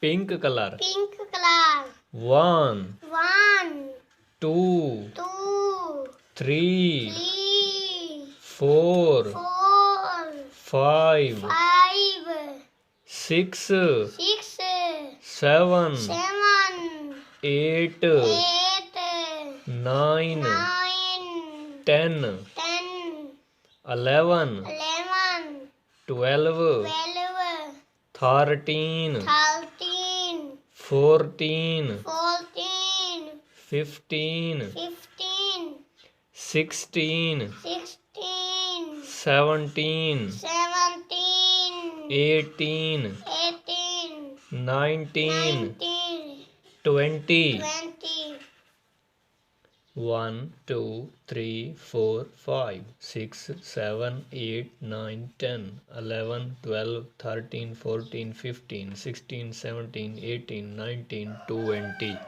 Pink color. Pink color. 1, 1, 2, 2, 3, 3, 4, 4, 5, 5, 6, 6, 7, 7, 8, 8, 9, 9, 10, 10, 11, 11, 12, 12, 13, 13, 14, 14, 15, 15, 16, 16, 17, 17, 18, 18, 19, 19, 20. 20, 1, 2, 3, 4, 5, 6, 7, 8, 9, 10, 11, 12, 13, 14, 15, 16, 17, 18, 19, 20.